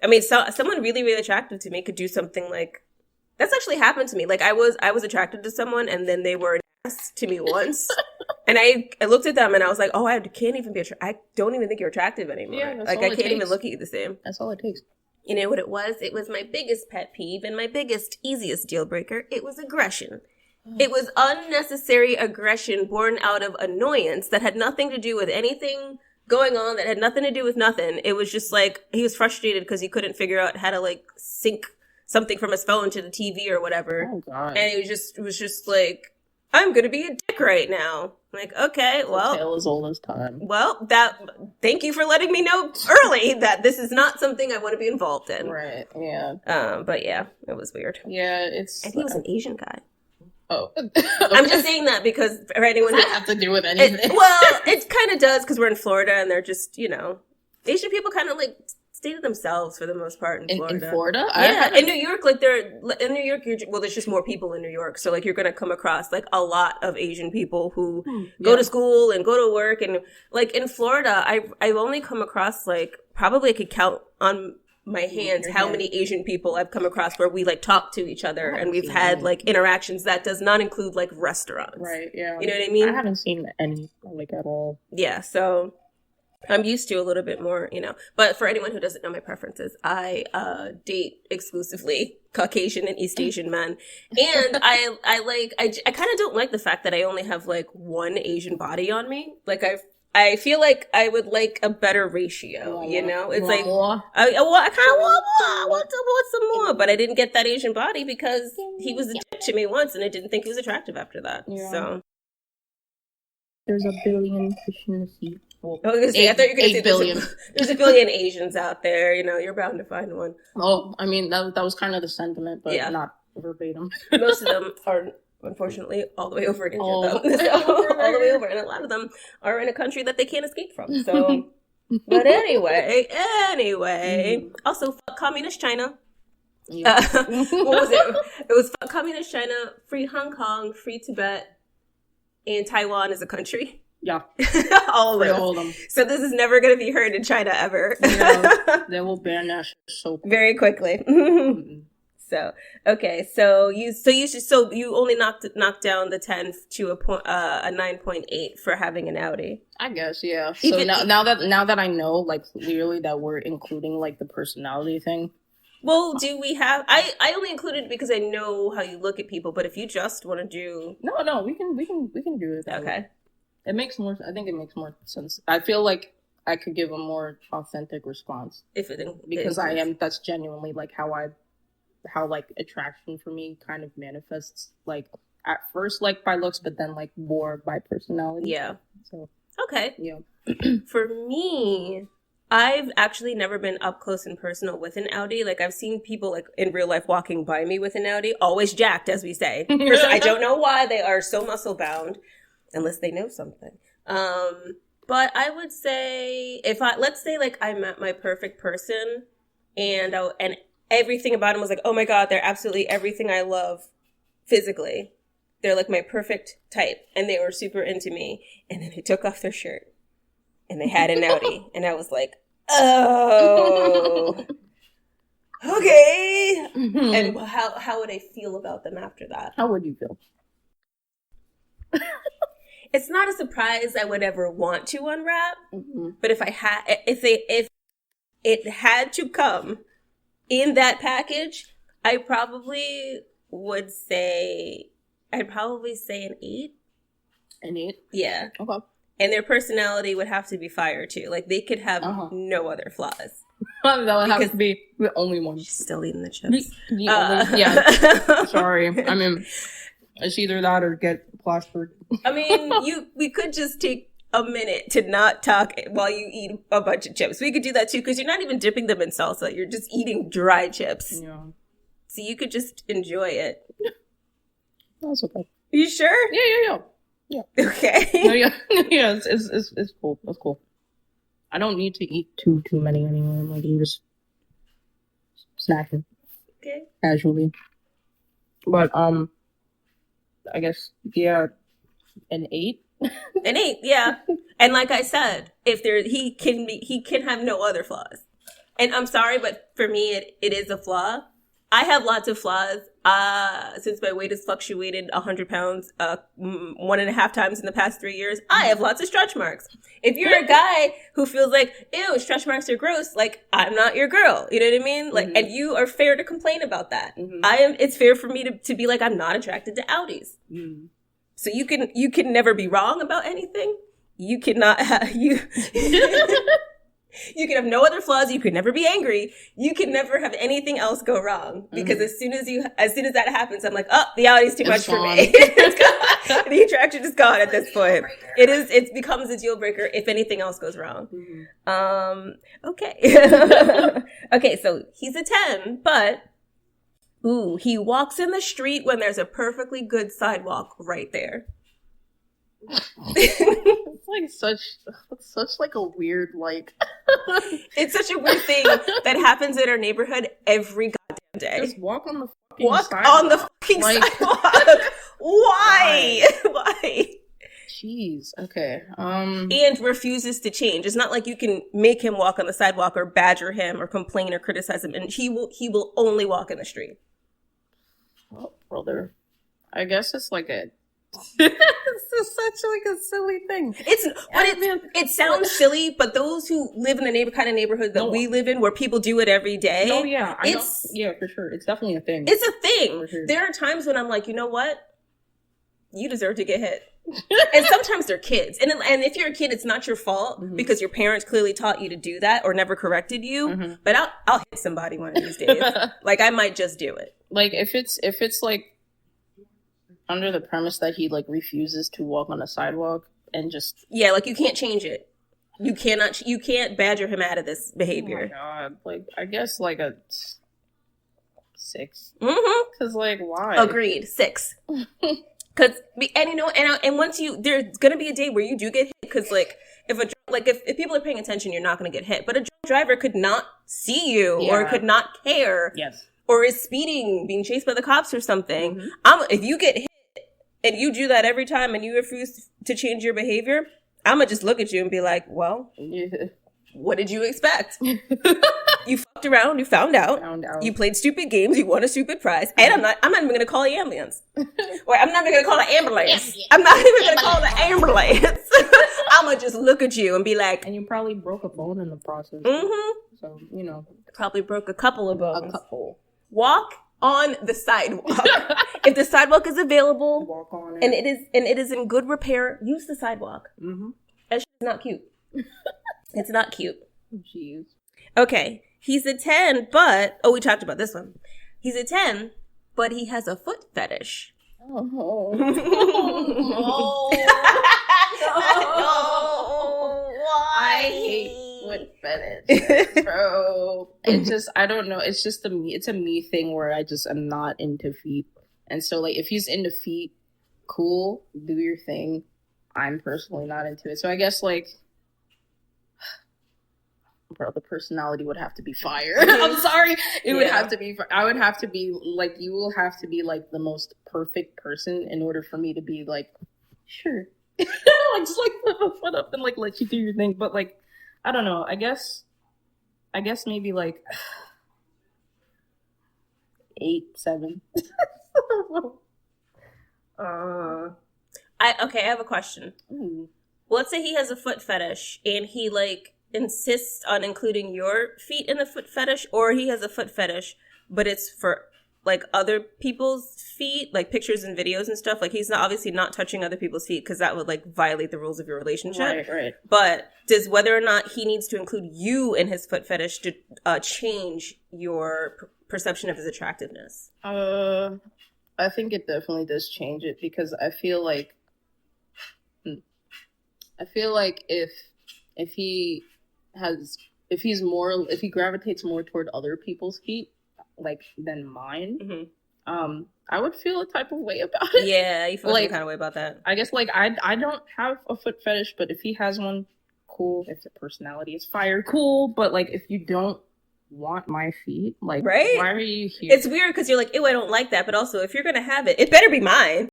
I mean, someone really, really attractive to me could do something like, that's actually happened to me. Like I was attracted to someone and then they were an ass to me once. And I looked at them and I was like, oh, I can't even be I don't even think you're attractive anymore. Yeah, like I can't even look at you the same. That's all it takes. You know what it was? It was my biggest pet peeve and my biggest, easiest deal breaker. It was aggression. It was unnecessary aggression born out of annoyance that had nothing to do with anything going on, that had nothing to do with nothing. It was just like, he was frustrated because he couldn't figure out how to like sync something from his phone to the TV or whatever. Oh, God. And it was just like, I'm going to be a dick right now. Like, okay, well. The tale as old as time. Well, thank you for letting me know early that this is not something I want to be involved in. Right, yeah. But yeah, it was weird. Yeah, it's... And he was an Asian guy. Oh. I'm just saying that because for anyone who... have to do with anything. It kind of does because we're in Florida and they're just, Asian people kind of like stay to themselves for the most part in Florida. In Florida? Yeah, in New York, like in New York, there's just more people in New York. So like you're going to come across like a lot of Asian people who go to school and go to work. And like in Florida, I've only come across like, probably I could count on my hands how many Asian people I've come across where we like talk to each other and we've had like interactions that does not include like restaurants. Right, yeah. You know what I mean? I haven't seen any like at all. Yeah, so I'm used to a little bit more, But for anyone who doesn't know my preferences, I date exclusively Caucasian and East Asian men. And I kind of don't like the fact that I only have like one Asian body on me. Like I feel like I would like a better ratio, It's like, I kind of want some more, but I didn't get that Asian body because he was a dick to me once and I didn't think he was attractive after that. Yeah. So there's a billion fish in the sea. Well, I thought you were going to say billion. There's a billion Asians out there, you're bound to find one. Oh, I mean, that was kind of the sentiment, but not verbatim. Most of them are, unfortunately, all the way over in India, all the way over. And a lot of them are in a country that they can't escape from. So, but anyway. Also, fuck communist China. Yeah. What was it? It was fuck communist China, free Hong Kong, free Tibet, and Taiwan as a country. Yeah. all of them. So this is never going to be heard in China ever. Yeah, they will ban that so quick. Very quickly. Mm-hmm. So, okay. So you only knocked down the 10 to a 9.8 for having an Audi. I guess, yeah. So now that I know, like, clearly that we're including, like, the personality thing. Well, do we have... I only included it because I know how you look at people, but if you just want to do... No, we can do it that way. I think it makes more sense. I feel like I could give a more authentic response. That's genuinely like how like attraction for me kind of manifests, like at first like by looks, but then like more by personality. Yeah. So okay. Yeah. For me, I've actually never been up close and personal with an Audi. Like I've seen people like in real life walking by me with an Audi, always jacked, as we say. I don't know why they are so muscle bound. Unless they know something. But I would say let's say like I met my perfect person and everything about him was like, oh my God, they're absolutely everything I love physically. They're like my perfect type and they were super into me. And then they took off their shirt and they had an Audi and I was like, oh, okay. Mm-hmm. And how would I feel about them after that? How would you feel? It's not a surprise I would ever want to unwrap, but if it had to come in that package, I'd probably say an 8. An 8? Yeah. Okay. And their personality would have to be fire too. Like they could have no other flaws. That would have to be the only one. She's still eating the chips. Yeah. Sorry. I mean, it's either that or get plastered. I mean, we could just take a minute to not talk while you eat a bunch of chips. We could do that too, because you're not even dipping them in salsa. You're just eating dry chips. Yeah. So you could just enjoy it. That's okay. You sure? Yeah. Okay. No, yeah, it's cool. That's cool. I don't need to eat too many anymore. I'm like, you just snacking. Okay. Casually. But I guess an 8. An 8, yeah. And like I said, if he can have no other flaws. And I'm sorry, but for me, it is a flaw. I have lots of flaws. Since my weight has fluctuated 100 pounds 1.5 times in the past 3 years, I have lots of stretch marks. If you're a guy who feels like, ew, stretch marks are gross, like, I'm not your girl. You know what I mean? Like, and you are fair to complain about that. It's fair for me to be like, I'm not attracted to outies. So you can never be wrong about anything. You cannot have, you can have no other flaws. You can never be angry. You can never have anything else go wrong. Because as soon as that happens, I'm like, oh, the Audi's too much for me. The attraction is gone at this point. It becomes a deal breaker if anything else goes wrong. Okay. Okay, so he's a 10, but he walks in the street when there's a perfectly good sidewalk right there. It's such like a weird, like it's such a weird thing that happens in our neighborhood every goddamn day. Just walk on the fucking sidewalk. Why? Why? Jeez. Okay. And refuses to change. It's not like you can make him walk on the sidewalk or badger him or complain or criticize him, and he will only walk in the street. Oh, brother. I guess it's like a it's just such like a silly thing. It sounds silly, but those who live in the kind of neighborhood that we live in, where people do it every day. Oh yeah, yeah, for sure. It's definitely a thing. It's a thing. Sure. There are times when I'm like, you know what? You deserve to get hit. And sometimes they're kids, and if you're a kid, it's not your fault because your parents clearly taught you to do that or never corrected you. But I'll hit somebody one of these days. Like I might just do it. Like if it's like under the premise that he like refuses to walk on a sidewalk and just like you can't change it. You can't badger him out of this behavior. Oh my God. Like I guess like a 6. Because like why? Agreed. 6. Because and once there's gonna be a day where you do get hit because like if people are paying attention, you're not gonna get hit. But a drunk driver could not see you or could not care. Yes. Or is speeding, being chased by the cops or something. If you get hit and you do that every time and you refuse to change your behavior, I'm going to just look at you and be like, well, what did you expect? You fucked around. You found out. You played stupid games. You won a stupid prize. And I'm not even going to call the ambulance. Or I'm not even going to call the ambulance. I'm not even going to call the ambulance. I'm going to just look at you and be like. And you probably broke a bone in the process. So, Probably broke a couple of bones. A couple. Walk on the sidewalk. If the sidewalk is available, walk on it. and it is in good repair, use the sidewalk. That shit is not cute. It's not cute. Jeez. Okay, he's a 10, but we talked about this one. He's a 10, but he has a foot fetish. Oh. I hate foot fetish, bro. It's just, I don't know. It's just it's a me thing where I'm not into feet. And so like, if he's into feet, cool, do your thing. I'm personally not into it. So I guess like, bro, the personality would have to be fire. I'm sorry. It would have to be, I would have to be like, you will have to be like the most perfect person in order for me to be like, sure. Like just like put my foot up and like let you do your thing. But like, I don't know. I guess maybe like 8, 7. I have a question. Well, let's say he has a foot fetish and he like insists on including your feet in the foot fetish, or he has a foot fetish but it's for like other people's feet, like pictures and videos and stuff. Like he's obviously not touching other people's feet because that would like violate the rules of your relationship. Right. But does whether or not he needs to include you in his foot fetish to change your perception of his attractiveness? I think it definitely does change it, because I feel like if he gravitates more toward other people's feet, like, than mine, I would feel a type of way about it. Yeah, you feel like some kind of way about that. I guess, like, I don't have a foot fetish, but if he has one, cool. If the personality is fire, cool. But, like, if you don't want my feet, like, right? Why are you here? It's weird because you're like, ew, I don't like that. But also, if you're going to have it, it better be mine.